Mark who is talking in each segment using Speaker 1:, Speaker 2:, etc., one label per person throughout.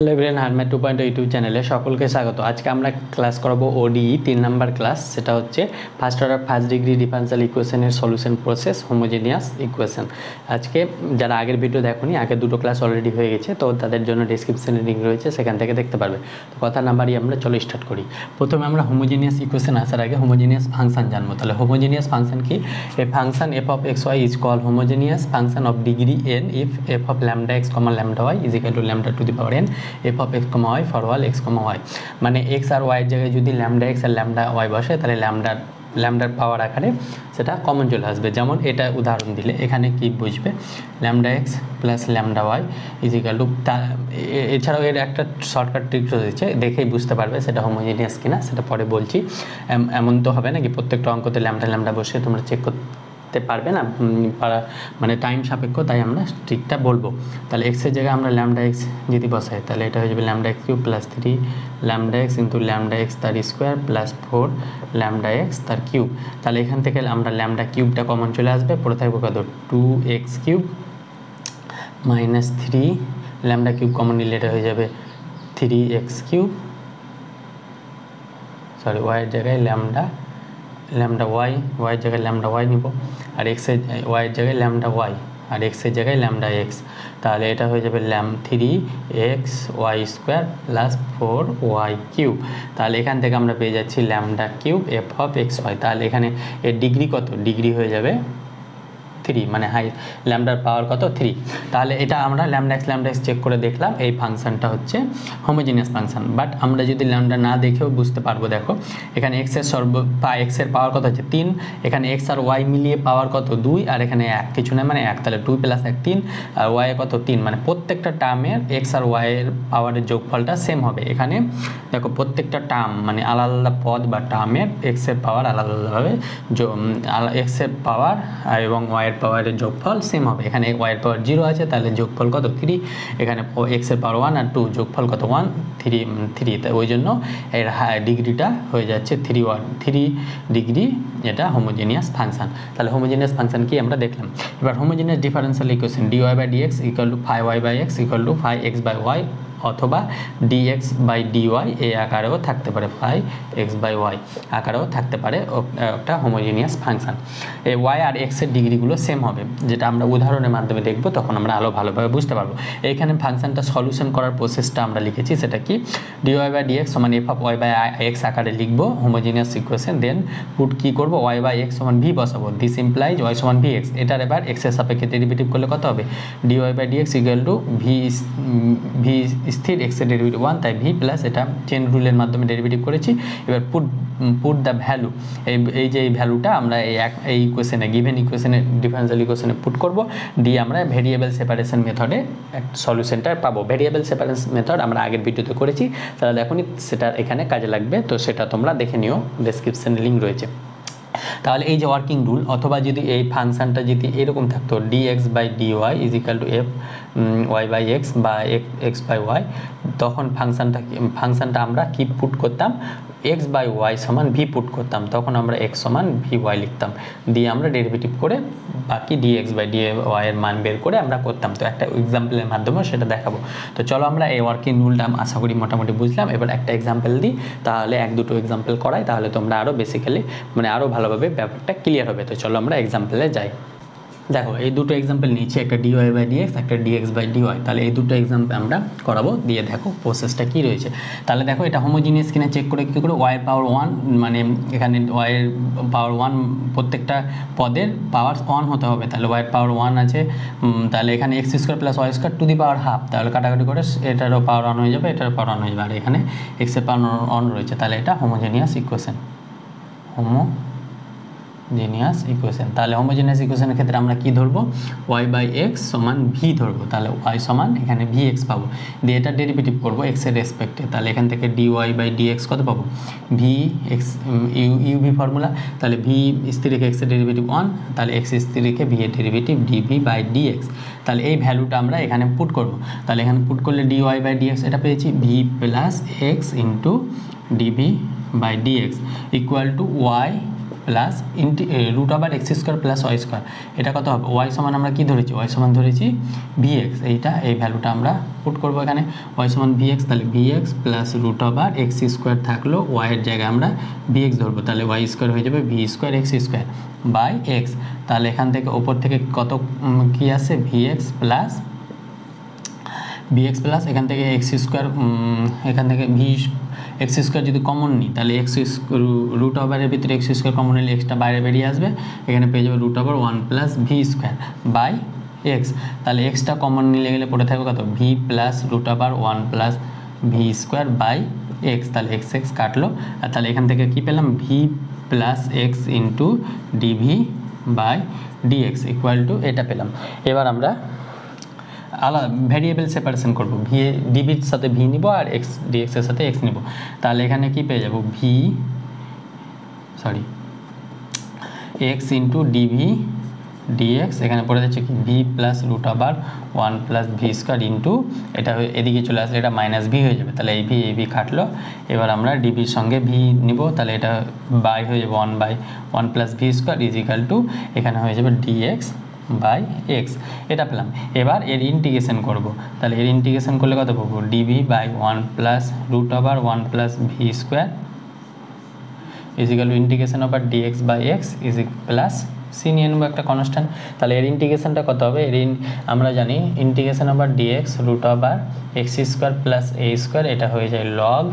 Speaker 1: Librarian হারম্যাট 2.0 YouTube চ্যানেলে সকলকে স্বাগত। আজকে আমরা ক্লাস করাবো ওডিই 3 নাম্বার ক্লাস। সেটা হচ্ছে first order first degree differential ইকুয়েশনের সলিউশন প্রসেস হোমোজেনিয়াস ইকুয়েশন। আজকে যারা আগের ভিডিও দেখোনি, আগে দুটো ক্লাস অলরেডি হয়ে গেছে, তো তাদের জন্য ডেসক্রিপশনে লিঙ্ক রয়েছে, সেখান থেকে দেখতে পারবে। তো কথা নাম্বারই আমরা চলো স্টার্ট করি। প্রথমে আমরা হোমোজেনিয়াস ইকুয়েশন আসার আগে হোমোজেনিয়াস ফাংশন জানবো। তাহলে হোমোজেনিয়াস ফাংশন কি? A function f of x y is called homogeneous function of degree n if f of lambda x comma lambda y is equal to lambda to the power n f of x comma y for all x comma y. মানে x আর ওয়াইয়ের জায়গায় যদি lambda x আর lambda y বসে, তাহলে ল্যামডার পাওয়ার আকারে সেটা কমন চলে আসবে। যেমন এটা উদাহরণ দিলে এখানে কি বুঝবে, lambda x plus lambda y is equal to, এছাড়াও এর একটা শর্টকাট ট্রিক রয়েছে, দেখেই বুঝতে পারবে সেটা হোমোজেনিয়াস কিনা, সেটা পরে বলছি। এমন তো হবে না কি প্রত্যেকটা অঙ্কতে ল্যামডা বসে তোমরা চেক করতে পারবে না, মানে টাইম সাপেক্ষ, তাই আমরা ট্রিকটা বলবো। তাহলে এক্সের জায়গায় আমরা ল্যামডা এক্স যদি বসাই, তাহলে এটা হয়ে যাবে lambda x cube plus 3 lambda x into lambda x তার স্কোয়ার প্লাস 4 ল্যামডা এক্স তার কিউব। তাহলে এখান থেকে আমরা ল্যামডা কিউবটা কমন চলে আসবে, পড়ে থাকবে কত 2x cube minus 3 lambda cube common নিলে এটা হয়ে যাবে 3x কিউব, সরি ওয়াইয়ের জায়গায় ল্যামডা ওয়াইয়ের জায়গায় ল্যামডা ওয়াই নিব, আর এক্সের ওয়াইয়ের জায়গায় ল্যামডা ওয়াই, আর এক্সের জায়গায় ল্যামডা এক্স। তাহলে এটা হয়ে যাবে 3x Y square plus 4y cube. তাহলে এখান থেকে আমরা পেয়ে যাচ্ছি lambda cube f of x y. তাহলে এখানে এর ডিগ্রি কত? ডিগ্রি হয়ে যাবে 3, মানে ল্যামডার পাওয়ার কত? 3। তাহলে এটা আমরা ল্যামডা এক্স চেক করে দেখলাম, এই ফাংশনটা হচ্ছে হোমোজেনিয়াস ফাংশন। বাট আমরা যদি ল্যামডা না দেখেও বুঝতে পারবো। দেখো এখানে এক্সের পাওয়ার কত হচ্ছে 3, এখানে এক্স আর ওয়াই মিলিয়ে পাওয়ার কত 2, আর এখানে 1 কিছু না, মানে 1। তাহলে 2 প্লাস 1 3, আর ওয়াই কত 3, মানে প্রত্যেকটা টার্মের এক্স আর ওয়াইয়ের পাওয়ারের যোগফলটা সেম হবে। এখানে দেখো প্রত্যেকটা টার্ম মানে আলাদা আলাদা পদ বা টার্মের এক্সের পাওয়ার আলাদা আলাদাভাবে, এক্সের পাওয়ার এবং ওয়াইয়ের পাওয়ারের যোগফল সেম হবে। এখানে ওয়াইয়ের পাওয়ার 0 আছে, তাহলে যোগফল কত 3, এখানে এক্সের পাওয়ার 1 আর 2, যোগফল কত 1 3। তাই ওই জন্য এর ডিগ্রিটা হয়ে যাচ্ছে 3 ডিগ্রি, এটা হোমোজেনিয়াস ফাংশন। তাহলে হোমোজেনিয়াস ফাংশন কি আমরা দেখলাম। এবার homogeneous differential equation dy by dx equal to 5y by x equal to 5x by y, অথবা dx বাই dy এই আকারেও থাকতে পারে, 5x বাই y আকারেও থাকতে পারে। একটা হোমোজেনিয়াস ফাংশন। এই y আর x এর ডিগ্রিগুলো সেম হবে, যেটা আমরা উদাহরণের মাধ্যমে দেখব, তখন আমরা আরও ভালোভাবে বুঝতে পারবো। এইখানে ফাংশনটা সলিউশন করার প্রসেসটা আমরা লিখেছি, সেটা কি dy বাই dx সমান f of y by x আকারে লিখবো হোমোজেনিয়াস ইকুয়েশন। দেন পুট কি করব, y বাই x সমান v বসাবো, দিস ইমপ্লাইজ y সমান vx। এটার এবার x এর সাপেক্ষে ডেরিভেটিভ করলে কত হবে, dy by dx equal to v স্থির, x এর ডেরিভেটিভ 1, তাই v প্লাস, এটা চেন রুলের মাধ্যমে ডেরিভেটিভ করেছি। এবার পুট দ্য ভ্যালু, এই যে এই ভ্যালুটা আমরা এই ইকুয়েশনে, গিভেন ইকুয়েশনে, ডিফারেনশিয়াল ইকুয়েশনে পুট করব, দিয়ে আমরা ভেরিয়েবল সেপারেশন মেথডে একটা সলিউশনটা পাবো। ভেরিয়েবল সেপারেশন মেথড আমরা আগের ভিডিওতে করেছি, তাহলে দেখুন সেটা এখানে কাজে লাগবে, তো সেটা তোমরা দেখে নিও, ডেসক্রিপশনে লিঙ্ক রয়েছে। তাহলে এই যে ওয়ার্কিং রুল, অথবা যদি এই ফাংশনটা যদি এরকম থাকতো dx by dy is equal to f y by x বা এক্স বাই ওয়াই, তখন ফাংশনটা আমরা কি পুট করতাম, x বাই ওয়াই সমান v পুট করতাম, তখন আমরা x সমান ভি ওয়াই লিখতাম, দিয়ে আমরা ডেরিভেটিভ করে বাকি dx বাই dy এর মান বের করে আমরা করতাম। তো একটা এক্সাম্পলের মাধ্যমে সেটা দেখাবো। তো চলো আমরা এই ওয়ার্কিং রুলটা আশা করি মোটামুটি বুঝলাম। এবার একটা এক্সাম্পল দিই, তাহলে 1-2 এক্সাম্পল করাই, তাহলে তোমরা আরও বেসিক্যালি মানে আরও ভালোভাবে ব্যাপারটা ক্লিয়ার হবে। তো চলো আমরা এক্সাম্পলে যাই। দেখো এই দুটো এক্সাম্পল নিচ্ছি, একটা dy বাই dx, একটা dx বাই dy। তাহলে এই দুটো এক্সাম্পল আমরা করাবো, দিয়ে দেখো প্রসেসটা কী রয়েছে। তাহলে দেখো এটা হোমোজিনিয়াস কিনা চেক করে কী করে, y পাওয়ার 1, মানে এখানে y পাওয়ার 1 প্রত্যেকটা পদের পাওয়ার 1 হতে হবে। তাহলে y পাওয়ার 1 আছে, তাহলে এখানে x square plus y square two the power half, তাহলে কাটাকাটি করে এটারও পাওয়ার 1 হয়ে যাবে, এটারও পাওয়ার 1 হয়ে যাবে, আর এখানে x এর পাওয়ার 1 রয়েছে। তাহলে এটা হোমোজিনিয়াস ইকুয়েশন, হোমোজেনিয়াস ইকুয়েশন। তাহলে হোমোজেনিয়াস ইকুয়েশনের ক্ষেত্রে আমরা কি ধরবো, y বাই এক্স সমান ভি ধরবো, তাহলে y সমান এখানে ভি এক্স পাবো, দিয়ে এটা ডেরিভেটিভ করবো x এর রেসপেক্টে। তাহলে এখান থেকে dy বাই dx কত পাবো, ভি এক্স ইউভি ফর্মুলা, তাহলে ভি স্থির রেখে x এর ডেরিভেটিভ 1, তাহলে x স্থির রেখে ভি এর ডেরিভেটিভ dv বাই dx। তাহলে এই ভ্যালুটা আমরা এখানে পুট করবো, তাহলে এখানে পুট করলে dy বাই dx এটা পেয়েছি v plus x into dv by dx equal to y plus root over x square plus y square, এটা কত হবে ওয়াই সমান আমরা কি ধরেছি ওয়াই সমান ধরেছি ভিএক্স, এই ভ্যালুটা আমরা পুট করবো এখানে ওয়াই সমান ভিএক্স, তাহলে v x plus root over x square থাকলো ওয়াইয়ের জায়গায় আমরা ভিএক্স ধরবো, তাহলে ওয়াই স্কোয়ার হয়ে যাবে v square x square by x, তাহলে এখান থেকে ওপর থেকে কত কি আসে ভিএক্স প্লাস এখান থেকে এক্স স্কোয়ার, এখান থেকে ভি এক্স স্কোয়ার যদি কমন নিই তাহলে এক্স রুট ওভারের ভিতরে এক্স স্কোয়ার কমন নিলে এক্সটা বাইরে বেরিয়ে আসবে, এখানে পেয়ে যাবে root over 1 plus v square by x, তাহলে এক্সটা কমন নিলে গেলে পড়ে থাকবে কত v plus root over 1 plus v square by x, তাহলে এক্স এক্স কাটলো, আর তাহলে এখান থেকে কি পেলাম v plus x into dv by dx equal to এটা পেলাম। এবার আমরা আলাদা ভ্যারিয়েবল সেপারেশন করব, ভি ডিভির সাথে ভি নিব আর এক্স ডিএক্সের সাথে এক্স নিব, তাহলে এখানে কি পেয়ে যাব এক্স ইন্টু ডিভি ডিএক্স, এখানে পড়ে যাচ্ছে কি v plus root over 1 plus v square into এটা এদিকে চলে আসলে এটা মাইনাস ভি হয়ে যাবে, তাহলে এই ভি কাটলো। এবার আমরা ডিভির সঙ্গে ভি নিব, তাহলে এটা বাই হয়ে যাবে 1/1 plus v square is equal two এখানে হয়ে যাবে ডিএক্স বাই এক্স, এটা পেলাম। এবার এর ইন্টিগ্রেশন করব, তাহলে এর ইন্টিগ্রেশন করলে কত পাবো dv by 1 plus root over 1 plus v square is equal to integration over dx by x is plus c নিয়ে নেবো একটা কনস্ট্যান্ট, তাহলে এর ইন্টিগ্রেশনটা কত হবে আমরা জানি integration over dx root over x square plus a square, এটা হয়ে যায় log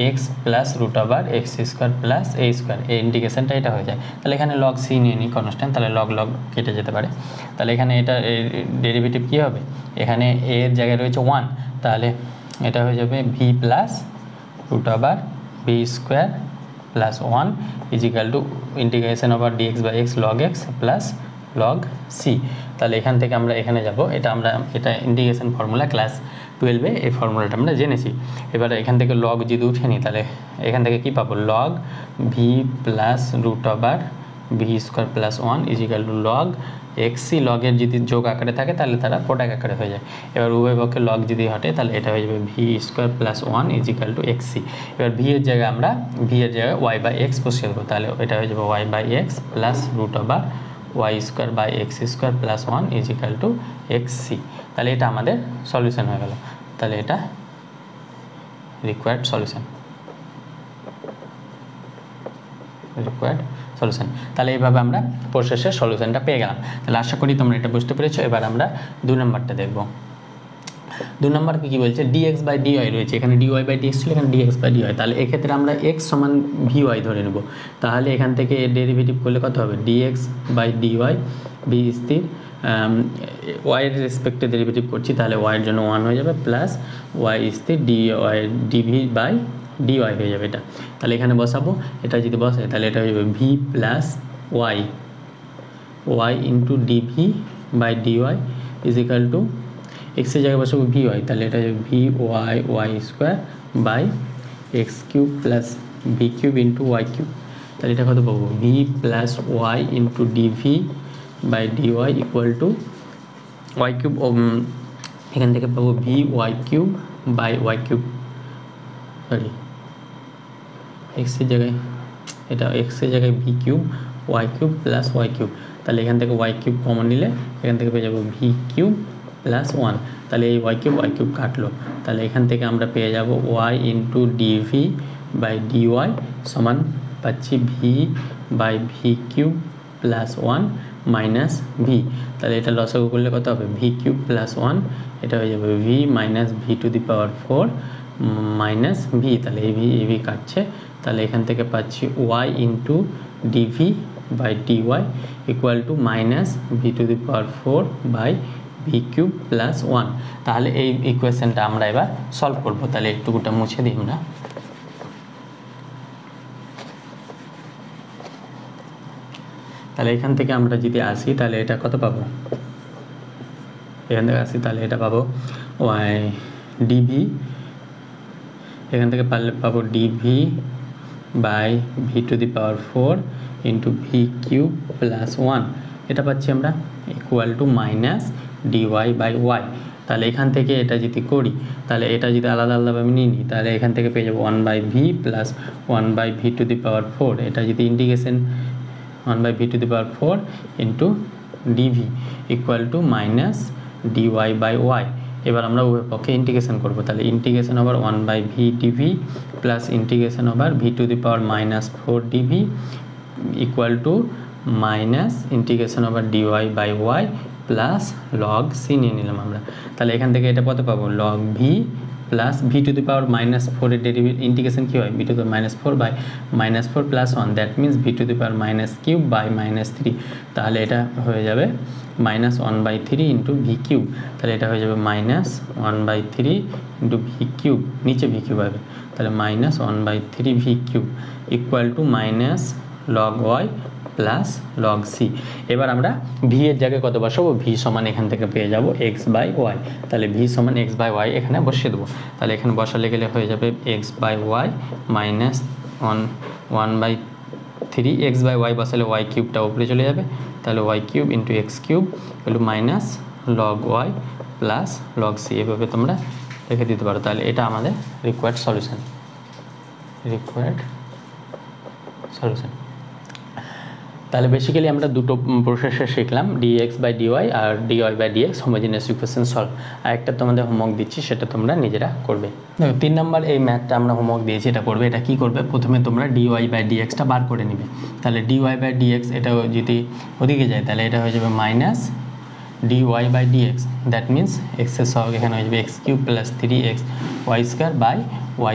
Speaker 1: x plus root over x square plus a square, এই ইন্টিগ্রেশনটা এটা হয়ে যায়, তাহলে এখানে লগ সি নিয়ে নিই কনস্ট্যান্ট, তাহলে লগ কেটে যেতে পারে, তাহলে এখানে এটা ডেরিভেটিভ কী হবে এখানে এর জায়গায় রয়েছে 1, তাহলে এটা হয়ে যাবে v plus root over v square plus 1 is equal to integration over dx by x log x plus log c, তাহলে এখান থেকে আমরা এখানে যাব, এটা ইন্টিগ্রেশন ফর্মুলা ক্লাস 12-এ এই ফর্মুলাটা আমরা জেনেছি। এবার এখান থেকে লগ যদি উঠে নিই তাহলে এখান থেকে কী পাবো log v plus root over v square plus 1 is equal to log x c, লগের যদি যোগ আকারে থাকে তাহলে তারা প্রোডাক্ট আকারে হয়ে যায়, এবার উভয় পক্ষে লগ যদি হটে তাহলে এটা হয়ে যাবে v square plus 1 is equal to x c, এবার ভি এর জায়গায় আমরা ওয়াই বাই এক্স বসিয়ে দেবো, তাহলে এটা হয়ে যাবে y by x plus root over y square by x square plus 1 is equal to x c, তাহলে এটা আমাদের সলিউশন হয়ে গেল, তাহলে এটা রিকোয়ার্ড সলিউশন। তাহলে এইভাবে আমরা প্রসেসের সলিউশনটা পেয়ে গেলাম, তাহলে আশা করি তোমরা এটা বুঝতে পেরেছো। এবার আমরা 2 নম্বরটা দেখব। 2 নম্বর কী বলছে ডিএক্স বাই ডিওয়াই রয়েছে, এখানে ডিওয়াই বাই ডিএক্স ছিল, এখানে ডিএক্স বাই ডিওয়াই, তাহলে এক্ষেত্রে আমরা এক্স সমান ভিওয়াই ধরে নেব, তাহলে এখান থেকে ডেরিভেটিভ করলে কত হবে ডিএক্স বাই ডিওয়াই বি স্থির ওয়াইয়ের রেসপেক্টে ডেরিভেটিভ করছি, তাহলে ওয়াইয়ের জন্য 1 হয়ে যাবে প্লাস ওয়াই স্থির ডিভি বাই ডিওয়াই হয়ে যাবে এটা, তাহলে এখানে বসাবো, এটা যদি বসাই তাহলে এটা হয়ে যাবে v plus y into dv by dy is equal to এক্সের জায়গায় বসাবো ভি ওয়াই, তাহলে এটা হচ্ছে v y square by x cube plus v cube into y cube, তাহলে এটা কত পাবো v plus y into dv by dy equal to y cube, এখান থেকে পাবো v y cube by y cube, এক্সের জায়গায় এটা এক্সের জায়গায় v cube y cube plus y cube, তাহলে এখান থেকে ওয়াই কিউব কমন নিলে এখান থেকে পেয়ে যাবো ভি কিউব প্লাস 1, তাহলে এই ওয়াই কিউব কাটলো, তাহলে এখান থেকে আমরা পেয়ে যাব y into dv by dy সমান পাচ্ছি v by v cube plus 1 minus v, তাহলে এটা লসাগু করলে কত হবে ভি কিউব প্লাস 1, এটা হয়ে যাবে v minus v to the power 4 minus v, তাহলে এই ভি কাটছে, তাহলে এখান থেকে পাচ্ছি y into dv by dy equal to minus v to the power 4 by v cube plus 1, তাহলে এই ইকুয়েশনটা আমরা এবার সলভ করবো, তাহলে একটুকুটা মুছে দিই আমরা, তাহলে এখান থেকে আমরা যদি আসি তাহলে এটা কত পাবো, এখান থেকে আসি তাহলে এটা পাবো ওয়াই ডিভি, এখান থেকে পাবো dv by v to the power 4 into v cube plus 1, এটা পাচ্ছি আমরা equal to minus dy by y, তাহলে এখান থেকে এটা যদি করি তাহলে এটা যদি আলাদা আলাদাভাবে নিই তাহলে এখান থেকে পেয়ে যাবো 1/v plus 1/v to the power 4, এটা যদি integration 1/v to the power 4 into dv equal to minus dy by y. এবার আমরা উভয় পক্ষে ইন্টিগ্রেশন করবো, তাহলে integration over 1/v dv plus integration over v to the power minus 4 dv equal to minus integration over dy by y plus log c নিয়ে নিলাম আমরা। তাহলে এখান থেকে এটা কত পাবো, log v plus v to the power minus 4 এর ডেরিভেটিভ ইন্টিগ্রেশন কী হয়, v to the power -4 by -4 plus 1, that means v to the power -3 by -3। তাহলে এটা হয়ে যাবে -1/3 ইন্টু ভি কিউব, তাহলে এটা হয়ে যাবে -1/3 ইন্টু ভি কিউব, নিচে ভি কিউব হবে, তাহলে -1/3 v cube equal to minus log y plus log c. এবার আমরা ভি এর জায়গায় কত বসাবো, ভি সমান এখান থেকে পেয়ে যাব x/y, তাহলে ভি সমান x/y এখানে বসিয়ে দেবো। তাহলে এখানে বসালে গেলে হয়ে যাবে x/y মাইনাস 1/3, x/y বসালে y কিউবটা উপরে চলে যাবে, তাহলে y cube into x cube equal to minus log y plus log c, এভাবে তোমরা রেখে দিতে পারো। তাহলে এটা আমাদের রিকোয়ার্ড সলিউশন। তাহলে বেসিক্যালি আমরা দুটো প্রসেসে শিখলাম, dx/dy আর dy/dx হোমোজেনিয়াস ইকুয়েশন সলভ। আর একটা তোমাদের হোমওয়ার্ক দিচ্ছি, সেটা তোমরা নিজেরা করবে। দেখো 3 নম্বর এই ম্যাথটা আমরা হোমওয়ার্ক দিয়েছি, এটা করবে। এটা কি করবে, প্রথমে তোমরা dy/dxটা বার করে নিবে। তাহলে dy/dx এটা যদি ওদিকে যায় তাহলে এটা হয়ে যাবে minus dy/dx, that means x এর সহগ এখানে হয়ে যাবে x³ plus 3x y² by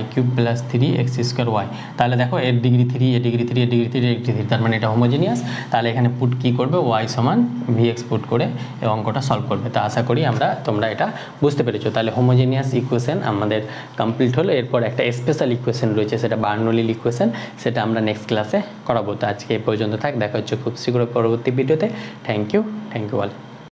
Speaker 1: y³ plus 3x²y। তাহলে দেখো এর ডিগ্রি 3, এর ডিগ্রি 3, এর ডিগ্রি 3, এর ডিগ্রি 3, তার মানে এটা হোমোজেনিয়াস। তাহলে এখানে পুট কী করবে, y সমান vx পুট করে এই অঙ্কটা সলভ করবে। তো আশা করি তোমরা এটা বুঝতে পেরেছো। তাহলে হোমোজেনিয়াস ইকুয়েশন আমাদের কমপ্লিট হলো। এরপর একটা স্পেশাল ইকুয়েশন রয়েছে, সেটা বার্নৌলির ইকুয়েশন, সেটা আমরা নেক্সট ক্লাসে করাবো। তো আজকে এই পর্যন্ত থাক, দেখা হচ্ছে খুব শীঘ্রই পরবর্তী ভিডিওতে। Thank you all.